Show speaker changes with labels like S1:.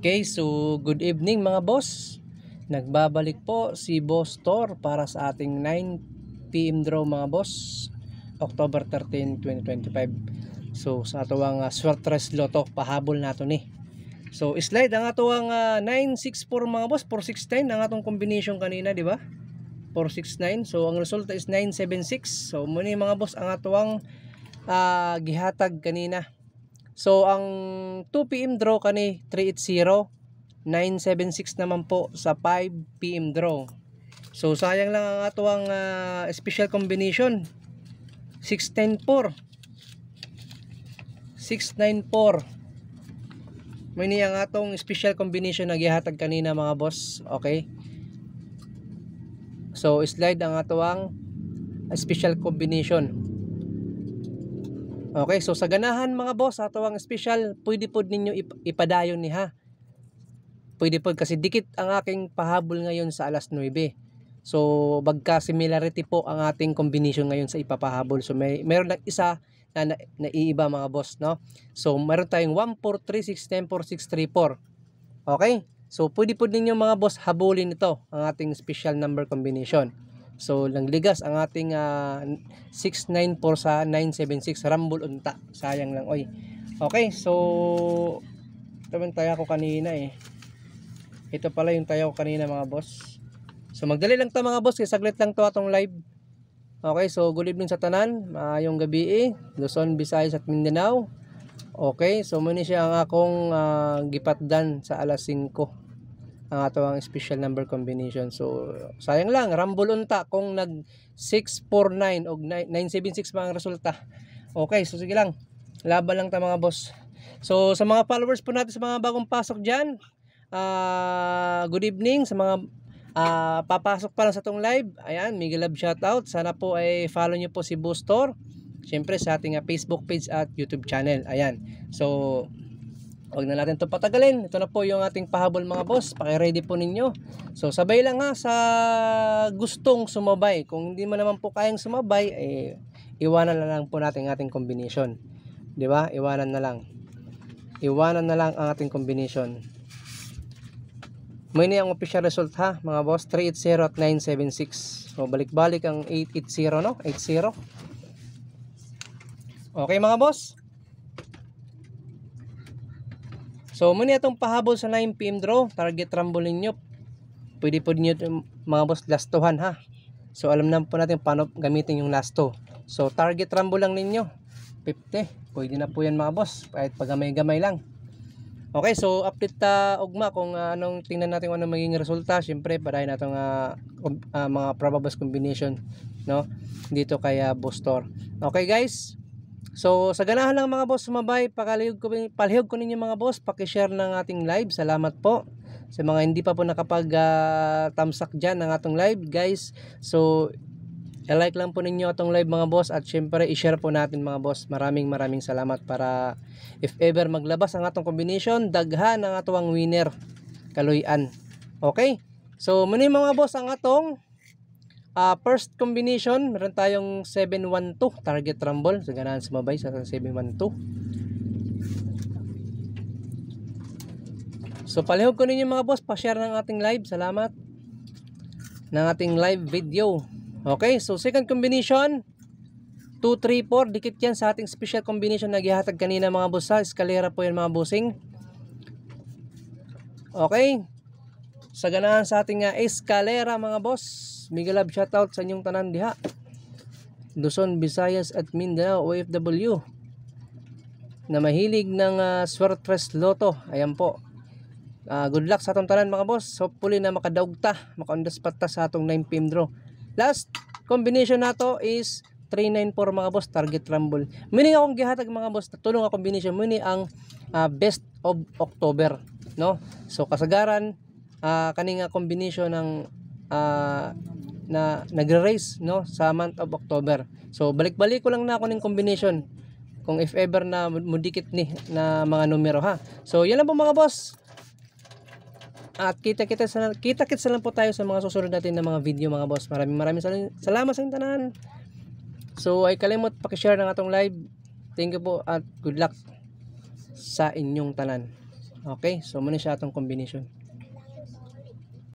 S1: Okay, so good evening mga boss. Nagbabalik po si Boss Tor para sa ating 9 PM draw mga boss, October 13, 2025. So sa atuang Swertres Lotto pahabol nato ni. So slide ang atuang 964 mga boss, 469 ang atong combination kanina, di ba? 469. So ang resulta is 976. So muni mga boss ang atuang gihatag kanina. So ang 2 PM draw kani 380, 976 naman po sa 5 PM draw. So sayang lang ang atuang special combination 694. 694. Muni ang atong special combination na gihatag kanina mga boss. Okay. So slide ang atuang special combination. Okay, so sa ganahan mga boss, ato ang special, pwede po ninyo ipadayon ni ha. Pwede po kasi dikit ang aking pahabol ngayon sa alas 9. So bagka similarity po ang ating combination ngayon sa ipapahabol. So meron lang isa na naiiba mga boss, no? So meron tayong 1, 4, 3, 6, 10, 4, 6, 3, 4. Okay? So pwede po ninyo mga boss habulin ito, ang ating special number combination. So langligas ang ating 694 sa 976 rambol unta. Sayang lang oy. Okay, so ito man tayo ko kanina eh. Ito pala yung tayo ko kanina mga boss. So magdali lang ta mga boss, kasi saglit lang to atong live. Okay, so good evening sa tanan, maayong gabi Luzon, Visayas at Mindanao. Okay, so muna siya ang akong gipatdan sa alas 5. Ang ato ang special number combination. So sayang lang, rambol unta kung nag 649 o 976 mga resulta. Okay, so sige lang, laban lang ta mga boss. So sa mga followers po natin, sa mga bagong pasok dyan, good evening. Sa mga papasok pa lang sa tong live, ayan, mega love shoutout. Sana po ay follow nyo po si Boss Tor, syempre sa ating Facebook page at YouTube channel. Ayan, so huwag na natin ito patagalin. Ito na po yung ating pahabol mga boss. Paki-ready po ninyo. So sabay lang ha sa gustong sumabay. Kung hindi mo naman po kayang sumabay, iwanan na lang po natin ating combination. Di ba? Iwanan na lang. Iwanan na lang ang ating combination. Muna ang official result ha mga boss. 380 at 976. So balik-balik ang 880 no? 80. Okay mga boss. So muna itong pahabol sa 9 PM draw, target rumble ninyo. Pwede po ninyo mga boss last 2 ha. So alam na po natin paano gamitin yung last 2. So target rumble lang ninyo 50. Pwede na po yan mga boss, kahit pagamay-gamay lang. Okay, so update ugma kung anong tingnan natin kung anong magiging resulta. Syempre padayon natong mga probable combination, no? Dito kay Boss Tor. Okay guys. So sa ganahan lang mga boss sumabay, palihog ko ninyo mga boss, paki-share ng ating live. Salamat po sa mga hindi pa po nakapag tamsak dyan ng atong live guys. So i-like lang po ninyo atong live mga boss, at syempre i-share po natin mga boss. Maraming salamat, para if ever maglabas ang atong combination, daghan ang atong winner kaluyan. Okay, so muna mga boss ang atong first combination. Meron tayong 712 target rumble. So ganahan sumabay sa 712. So palihog ko ninyo mga boss, pa-share ng ating live. Salamat ng ating live video. Okay, so second combination 234, dikit yan sa ating special combination na gihatag kanina mga boss ha. Eskalera po yan mga bossing. Okay, sa ganahan sa ating eskalera mga boss, mega love shoutout sa inyong tanan diha, Luzon, Visayas at Mindanao OFW na mahilig ng Swertres Lotto. Ayan po, good luck sa atong tanan mga boss. Hopefully na makadaog ta, maka-on-the-spot ta sa atong 9 PM draw. Last combination nato is 394 mga boss, target rumble. Muni akong gihatag mga boss, tulong ang combination. Muni ang best of October, no? So kasagaran kaning combination ng na nagre-race no sa month of October. So balik-balik ko lang na ako ng combination kung if ever na mudikit ni na mga numero ha. So yan lang po mga boss. At kita-kits lang po tayo sa mga susunod natin na mga video mga boss. Maraming salamat sa inyong tanan. So ay kalimot paki-share ng atong live. Thank you po at good luck sa inyong tanan. Okay, so muna siya atong combination.